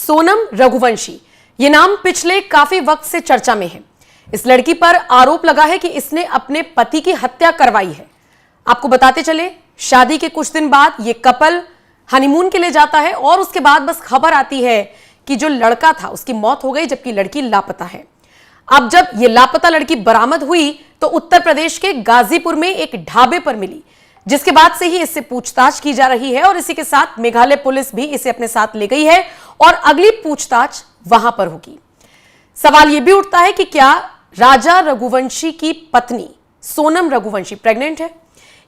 सोनम रघुवंशी, ये नाम पिछले काफी वक्त से चर्चा में है। इस लड़की पर आरोप लगा है कि इसने अपने पति की हत्या करवाई है। आपको बताते चले, शादी के कुछ दिन बाद ये कपल हनीमून के लिए जाता है और उसके बाद बस खबर आती है कि जो लड़का था उसकी मौत हो गई, जबकि लड़की लापता है। अब जब ये लापता लड़की बरामद हुई तो उत्तर प्रदेश के गाजीपुर में एक ढाबे पर मिली, जिसके बाद से ही इससे पूछताछ की जा रही है और इसी के साथ मेघालय पुलिस भी इसे अपने साथ ले गई है और अगली पूछताछ वहां पर होगी। सवाल यह भी उठता है कि क्या राजा रघुवंशी की पत्नी सोनम रघुवंशी प्रेग्नेंट है?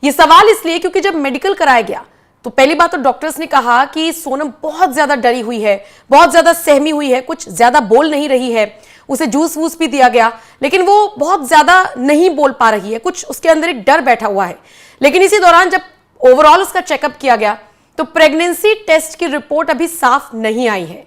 यह सवाल इसलिए क्योंकि जब मेडिकल कराया गया तो पहली बात तो डॉक्टर्स ने कहा कि सोनम बहुत ज्यादा डरी हुई है, बहुत ज्यादा सहमी हुई है, कुछ ज्यादा बोल नहीं रही है। उसे जूस वूस भी दिया गया लेकिन वो बहुत ज्यादा नहीं बोल पा रही है, कुछ उसके अंदर एक डर बैठा हुआ है। लेकिन इसी दौरान जब ओवरऑल उसका चेकअप किया गया तो प्रेगनेंसी टेस्ट की रिपोर्ट अभी साफ नहीं आई है।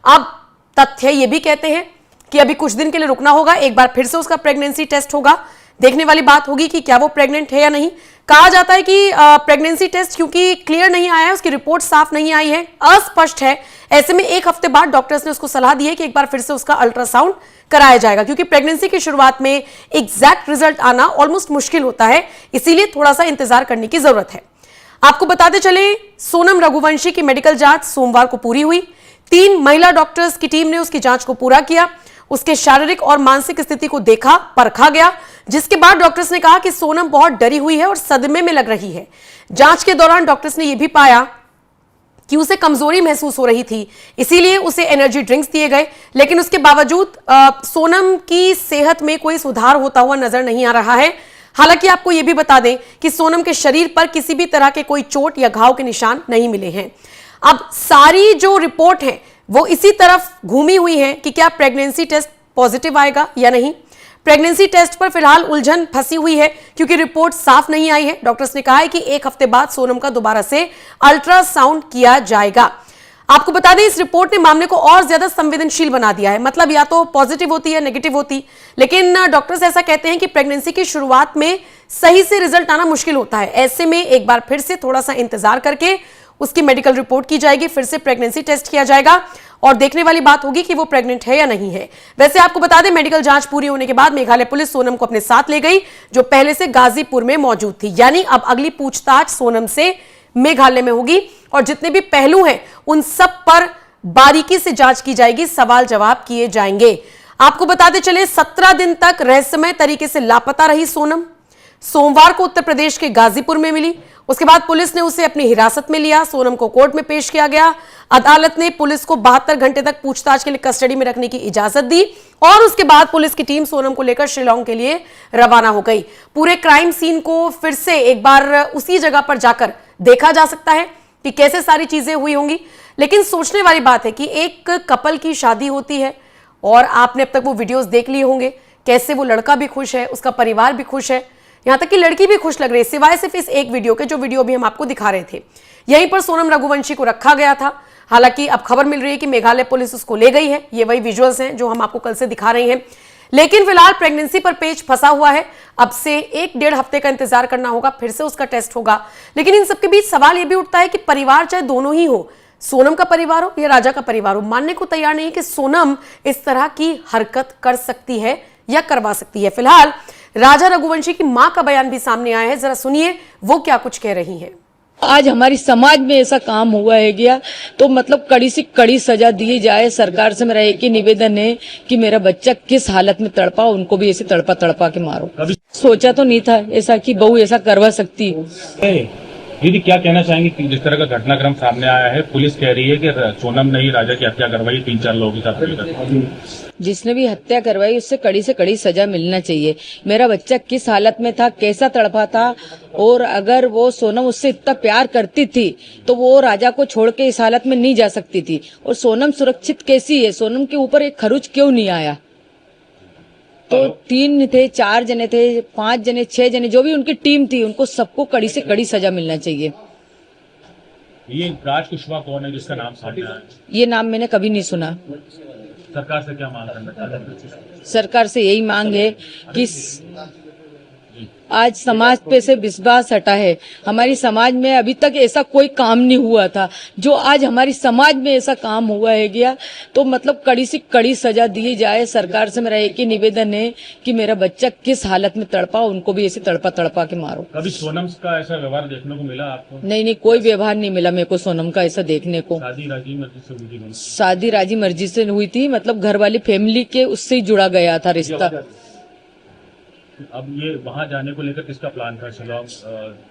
अब तथ्य ये भी कहते हैं कि अभी कुछ दिन के लिए रुकना होगा, एक बार फिर से उसका प्रेगनेंसी टेस्ट होगा। देखने वाली बात होगी कि क्या वो प्रेग्नेंट है या नहीं। कहा जाता है कि प्रेगनेंसी टेस्ट क्योंकि क्लियर नहीं आया है, उसकी रिपोर्ट साफ नहीं आई है, अस्पष्ट है, ऐसे में एक हफ्ते बाद डॉक्टर्स ने उसको सलाह दी है कि एक बार फिर से उसका अल्ट्रासाउंड कराया जाएगा, क्योंकि प्रेगनेंसी की शुरुआत में एग्जैक्ट रिजल्ट आना ऑलमोस्ट मुश्किल होता है, इसीलिए थोड़ा सा इंतजार करने की जरूरत है। आपको बताते चले, सोनम रघुवंशी की मेडिकल जांच सोमवार को पूरी हुई। 3 महिला डॉक्टर्स की टीम ने उसकी जांच को पूरा किया। उसके शारीरिक और मानसिक स्थिति को देखा, परखा गया, जिसके बाद डॉक्टर्स ने कहा कि सोनम बहुत डरी हुई है और सदमे में लग रही है। जांच के दौरान डॉक्टर्स ने यह भी पाया कि उसे कमजोरी महसूस हो रही थी, इसीलिए उसे एनर्जी ड्रिंक्स दिए गए, लेकिन उसके बावजूद सोनम की सेहत में कोई सुधार होता हुआ नजर नहीं आ रहा है। हालांकि आपको यह भी बता दें कि सोनम के शरीर पर किसी भी तरह के कोई चोट या घाव के निशान नहीं मिले हैं। अब सारी जो रिपोर्ट है वो इसी तरफ घूमी हुई है कि क्या प्रेगनेंसी टेस्ट पॉजिटिव आएगा या नहीं। प्रेगनेंसी टेस्ट पर फिलहाल उलझन फंसी हुई है क्योंकि रिपोर्ट साफ नहीं आई है। डॉक्टर्स ने कहा है कि एक हफ्ते बाद सोनम का दोबारा से अल्ट्रासाउंड किया जाएगा। आपको बता दें, इस रिपोर्ट ने मामले को और ज्यादा संवेदनशील बना दिया है। मतलब या तो पॉजिटिव होती है, नेगेटिव होती, लेकिन डॉक्टर्स ऐसा कहते हैं कि प्रेगनेंसी की शुरुआत में सही से रिजल्ट आना मुश्किल होता है। ऐसे में एक बार फिर से थोड़ा सा इंतजार करके उसकी मेडिकल रिपोर्ट की जाएगी, फिर से प्रेगनेंसी टेस्ट किया जाएगा और देखने वाली बात होगी कि वो प्रेग्नेंट है या नहीं है। वैसे आपको बता दें, मेडिकल जांच पूरी होने के बाद मेघालय पुलिस सोनम को अपने साथ ले गई, जो पहले से गाजीपुर में मौजूद थी। यानी अब अगली पूछताछ सोनम से मेघालय में होगी और जितने भी पहलू हैं उन सब पर बारीकी से जांच की जाएगी, सवाल जवाब किए जाएंगे। आपको बताते चले, 17 दिन तक रहस्यमय तरीके से लापता रही सोनम। सोमवार को उत्तर प्रदेश के गाजीपुर में मिली। उसके बाद पुलिस ने उसे अपनी हिरासत में लिया। सोनम को कोर्ट में पेश किया गया। अदालत ने पुलिस को 72 घंटे तक पूछताछ के लिए कस्टडी में रखने की इजाजत दी और उसके बाद पुलिस की टीम सोनम को लेकर शिलांग के लिए रवाना हो गई। पूरे क्राइम सीन को फिर से एक बार उसी जगह पर जाकर देखा जा सकता है कि कैसे सारी चीजें हुई होंगी। लेकिन सोचने वाली बात है कि एक कपल की शादी होती है और आपने अब तक वो वीडियोस देख लिए होंगे, कैसे वो लड़का भी खुश है, उसका परिवार भी खुश है, यहां तक कि लड़की भी खुश लग रही है, सिवाय सिर्फ इस एक वीडियो के, जो वीडियो भी हम आपको दिखा रहे थे। यहीं पर सोनम रघुवंशी को रखा गया था। हालांकि अब खबर मिल रही है कि मेघालय पुलिस उसको ले गई है। ये वही विजुअल्स हैं जो हम आपको कल से दिखा रहे हैं। लेकिन फिलहाल प्रेगनेंसी पर पेच फंसा हुआ है। अब से 1-1.5 हफ्ते का इंतजार करना होगा, फिर से उसका टेस्ट होगा। लेकिन इन सबके बीच सवाल यह भी उठता है कि परिवार चाहे दोनों ही हो, सोनम का परिवार हो या राजा का परिवार हो, मानने को तैयार नहीं है कि सोनम इस तरह की हरकत कर सकती है या करवा सकती है। फिलहाल राजा रघुवंशी की मां का बयान भी सामने आया है, जरा सुनिए वो क्या कुछ कह रही हैं। आज हमारी समाज में ऐसा काम हुआ है गया तो मतलब कड़ी से कड़ी सजा दी जाए। सरकार से मेरा एक ही निवेदन है कि मेरा बच्चा किस हालत में तड़पा, उनको भी ऐसे तड़पा तड़पा के मारो। सोचा तो नहीं था ऐसा कि बहू ऐसा करवा सकती है। दीदी क्या कहना चाहेंगे कि जिस तरह का घटनाक्रम सामने आया है, पुलिस कह रही है कि सोनम ने ही राजा की हत्या करवाई, 3-4 लोगों के साथ। जिसने भी हत्या करवाई उससे कड़ी से कड़ी सजा मिलना चाहिए। मेरा बच्चा किस हालत में था, कैसा तड़पा था, और अगर वो सोनम उससे इतना प्यार करती थी तो वो राजा को छोड़ के इस हालत में नहीं जा सकती थी। और सोनम सुरक्षित कैसी है, सोनम के ऊपर एक खरोच क्यों नहीं आया? तो 3 थे, 4 जने थे, 5 जने, 6 जने, जो भी उनकी टीम थी, उनको सबको कड़ी से कड़ी सजा मिलना चाहिए। ये राज कुशवाहा कौन है जिसका नाम सामने आया? ये नाम मैंने कभी नहीं सुना। सरकार से क्या मांग करना चाहते हैं? सरकार से यही मांग है कि आज समाज पे से विश्वास हटा है। हमारी समाज में अभी तक ऐसा कोई काम नहीं हुआ था, जो आज हमारी समाज में ऐसा काम हुआ है गया, तो मतलब कड़ी से कड़ी सजा दी जाए। सरकार से मेरा एक ही निवेदन है कि मेरा बच्चा किस हालत में तड़पा, उनको भी ऐसे तड़पा तड़पा के मारो। कभी सोनम का ऐसा व्यवहार देखने को मिला आपको? नहीं, कोई व्यवहार नहीं मिला मेरे को सोनम का ऐसा देखने को। शादी राजी मर्जी से हुई थी? शादी राजी मर्जी से हुई थी, मतलब घर वाली फैमिली के उससे ही जुड़ा गया था रिश्ता। अब ये वहाँ जाने को लेकर किसका प्लान था? शिलोंग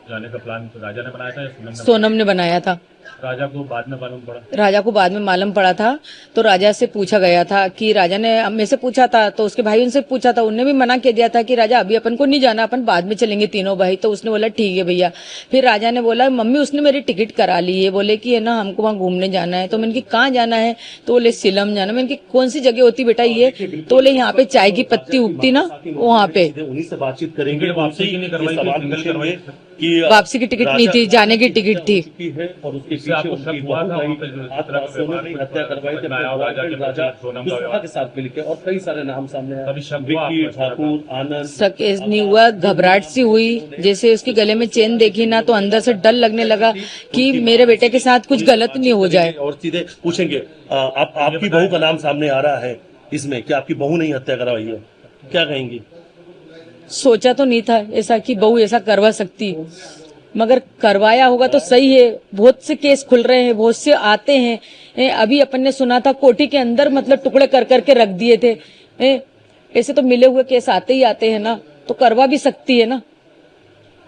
जाने का प्लान राजा ने बनाया था या सोनम ने बनाया था। राजा को बाद में मालूम पड़ा? राजा को बाद में मालूम पड़ा था, तो राजा से पूछा गया था कि राजा ने मेरे से पूछा था, तो उसके भाई उनसे पूछा था, उनने भी मना कर दिया था कि राजा अभी अपन को नहीं जाना, अपन बाद में चलेंगे तीनों भाई। तो उसने बोला ठीक है भैया। फिर राजा ने बोला मम्मी उसने मेरी टिकट करा ली है, बोले कि है ना हमको वहाँ घूमने जाना है। तो मैंने कहा कहाँ जाना है? तो बोले शिलम जाना। मैंने कहा कौन सी जगह होती बेटा ये? तो बोले यहाँ पे चाय की पत्ती उगती ना, वहाँ पे। उन्हीं से बातचीत करेंगे। वापसी की नहीं करवाई, सवाल सिंगल पूछेंगे करवाई कि वापसी की टिकट नहीं थी, जाने की टिकट थी। और उसके इससे आपको पीछे शक उनकी हुआ था बहू वहाँ पे गई, जो आज रात सोनम ने हत्या करवाई थी बनाया और राजा के राजा प्रति सोनम का कुशवाहा व्यवहार। के साथ मिलकर, और कई सारे नाम सामने आए। कभी शक हुआ विक्की आपको? ठाकुर, आनंद। शक नहीं हुआ, घबराहट सी हुई। जैसे उसके गले में चेन देखी ना, तो अंदर से डर लगने लगा कि मेरे बेटे के साथ कुछ गलत नहीं हो जाए। और सीधे पूछेंगे आपकी बहू का नाम सामने आ रहा है इसमें, कि आपकी बहू ने हत्या करवाई है, क्या कहेंगी? सोचा तो नहीं था ऐसा कि बहू ऐसा करवा सकती, मगर करवाया होगा तो सही है। बहुत से केस खुल रहे हैं, बहुत से आते हैं। अभी अपन ने सुना था कोठी के अंदर मतलब टुकड़े कर करके रख दिए थे। ऐसे तो मिले हुए केस आते ही आते हैं ना, तो करवा भी सकती है ना।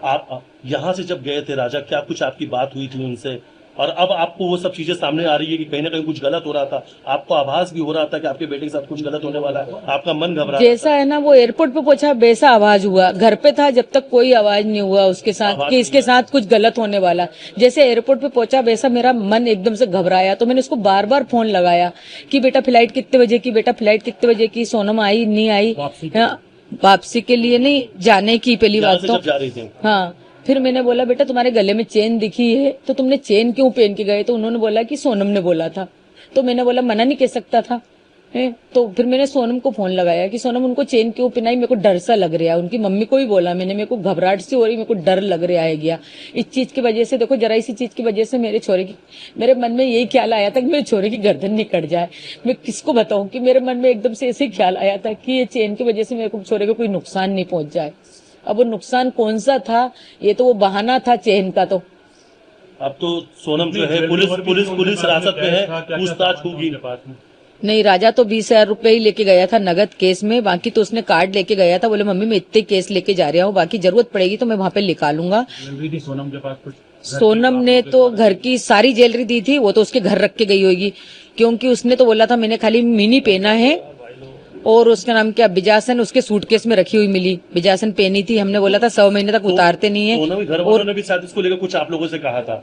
आप यहाँ से जब गए थे राजा, क्या कुछ आपकी बात हुई थी उनसे? और अब आपको वो सब चीजें सामने आ रही है कि कहीं ना कहीं कुछ गलत हो रहा था, आपको आभास भी हो रहा था कि आपके बेटे के साथ कुछ गलत होने वाला है, आपका मन घबरा जैसा है ना वो एयरपोर्ट पे पहुंचा वैसा आवाज हुआ। घर पे था जब तक कोई आवाज नहीं हुआ उसके साथ कि इसके साथ कुछ गलत होने वाला। जैसे एयरपोर्ट पे पहुंचा वैसा मेरा मन एकदम से घबराया। तो मैंने उसको बार बार फोन लगाया कि बेटा फ्लाइट कितने बजे की, बेटा फ्लाइट कितने बजे की, सोनम आई नहीं आई? वापसी के लिए नहीं, जाने की पहली बात तो जा रही थी। हाँ। फिर मैंने बोला बेटा तुम्हारे गले में चेन दिखी है, तो तुमने चेन क्यों पहन के गए? तो उन्होंने बोला कि सोनम ने बोला था। तो मैंने बोला मना नहीं कह सकता था। तो फिर मैंने सोनम को फोन लगाया कि सोनम उनको चेन क्यों पहनाई, मेरे को डर सा लग रहा है। उनकी मम्मी को भी बोला मैंने, मेरे को घबराहट सी हो रही, मेरे को डर लग रहा है गया इस चीज की वजह से। देखो जरा इसी चीज की वजह से मेरे मन में यही ख्याल आया था कि मेरे छोरे की गर्दन नहीं कट जाए। मैं किसको बताऊं कि मेरे मन में एकदम से ऐसे ख्याल आया था कि ये चेन की वजह से मेरे को छोरे को कोई नुकसान नहीं पहुंच जाए। अब वो नुकसान कौन सा था? ये तो वो बहाना था चेन का। तो अब तो सोनम जो है पुलिस हिरासत में है, पूछताछ होगी। नहीं, राजा तो 20,000 रुपए ही लेके गया था नगद केस में, बाकी तो उसने कार्ड लेके गया था। बोले मम्मी मैं इतने केस लेके जा रहा हूँ, बाकी जरूरत पड़ेगी तो मैं वहाँ पे निकालूंगा। सोनम के पास कुछ? सोनम ने तो घर की सारी ज्वेलरी दी थी, वो तो उसके घर रख के गई होगी, क्योंकि उसने तो बोला था मैंने खाली मिनी पहना है। और उसका नाम क्या, बिजासन, उसके सूटकेस में रखी हुई मिली, बिजासन पहनी थी। हमने बोला था 100 महीने तक उतारते नहीं है। घर वालों ने भी शायद इसको लेकर कुछ आप लोगों से कहा था?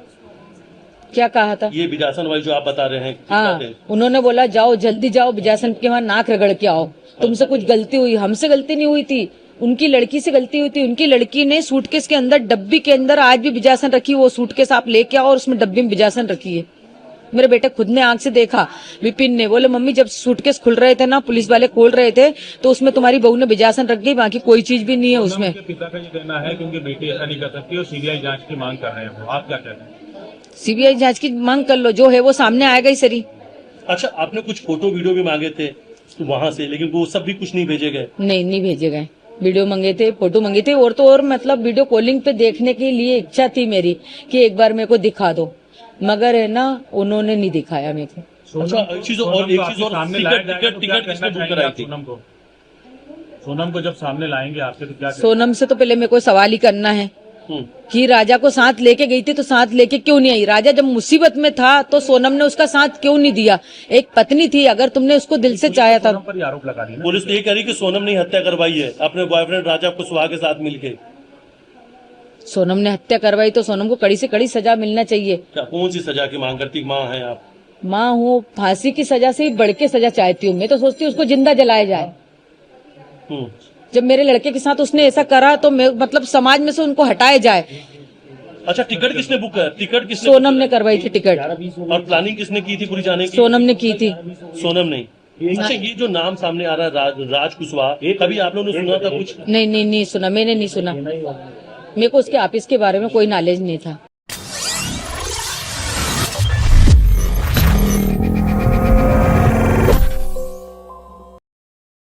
क्या कहा था? ये बिजासन वाली जो आप बता रहे हैं, हाँ, उन्होंने बोला जाओ जल्दी जाओ बिजासन के वहाँ नाक रगड़ के आओ, तुमसे कुछ गलती हुई। हमसे गलती नहीं हुई थी, उनकी लड़की से गलती हुई थी। उनकी लड़की ने सूटकेस के अंदर, डब्बी के अंदर आज भी बिजासन रखी, वो सूटकेस आप लेके आओ और उसमें डब्बी में बिजासन रखी है। मेरे बेटे खुद ने आंख से देखा। विपिन ने बोले मम्मी जब सूटकेस खुल रहे थे ना, पुलिस वाले खोल रहे थे, तो उसमें तुम्हारी बहू ने बिजासन रख दी, बाकी कोई चीज भी नहीं है उसमें। पिता का ये कहना है क्योंकि बेटी ऐसा नहीं कर सकती और सीबीआई जांच की मांग कर रहे हैं, आप क्या कहते हैं? सीबीआई जांच की मांग कर लो, जो है वो सामने आएगा ही सरी। अच्छा, आपने कुछ फोटो वीडियो भी मांगे थे वहाँ से, लेकिन वो सब भी कुछ नहीं भेजे गए? नहीं भेजे गए। वीडियो मंगे थे, फोटो मंगे थे, और तो और मतलब वीडियो कॉलिंग पे देखने के लिए इच्छा थी मेरी कि एक बार मेरे को दिखा दो, मगर है ना उन्होंने नहीं दिखाया मेरे को। अच्छा, एक चीज और टिकट किसने बुक कराई थी? सोनम को जब सामने लाएंगे आपके तो क्या? सोनम से तो पहले मेरे को सवाल ही करना है कि राजा को साथ लेके गई थी तो साथ लेके क्यों नहीं आई? राजा जब मुसीबत में था तो सोनम ने उसका साथ क्यों नहीं दिया? एक पत्नी थी, अगर तुमने उसको दिल से चाहा था। पर आरोप लगा दिया पुलिस ने ये कह रही कि सोनम ने हत्या करवाई है अपने बॉयफ्रेंड राजा कुशवाहा के साथ मिलके। सोनम ने हत्या करवाई तो सोनम को कड़ी से कड़ी सजा मिलना चाहिए। क्या कौन सी सजा की मांग करती? माँ है आप? माँ हूँ, फांसी की सजा से बढ़ के सजा चाहती हूँ। मैं तो सोचती हूँ उसको जिंदा जलाया जाए। जब मेरे लड़के के साथ उसने ऐसा करा तो मतलब समाज में से उनको हटाया जाए। अच्छा, टिकट किसने बुक किया? टिकट किसने? सोनम ने करवाई थी टिकट। और प्लानिंग किसने की थी पूरी जाने की? सोनम ने की थी। सोनम नहीं? अच्छा, ये जो नाम सामने आ रहा है राज कुशवाहा, ये कभी आप लोगों ने सुना था कुछ? नहीं सुना, मैंने नहीं सुना। मेरे को उसके ऑफिस के बारे में कोई नॉलेज नहीं था।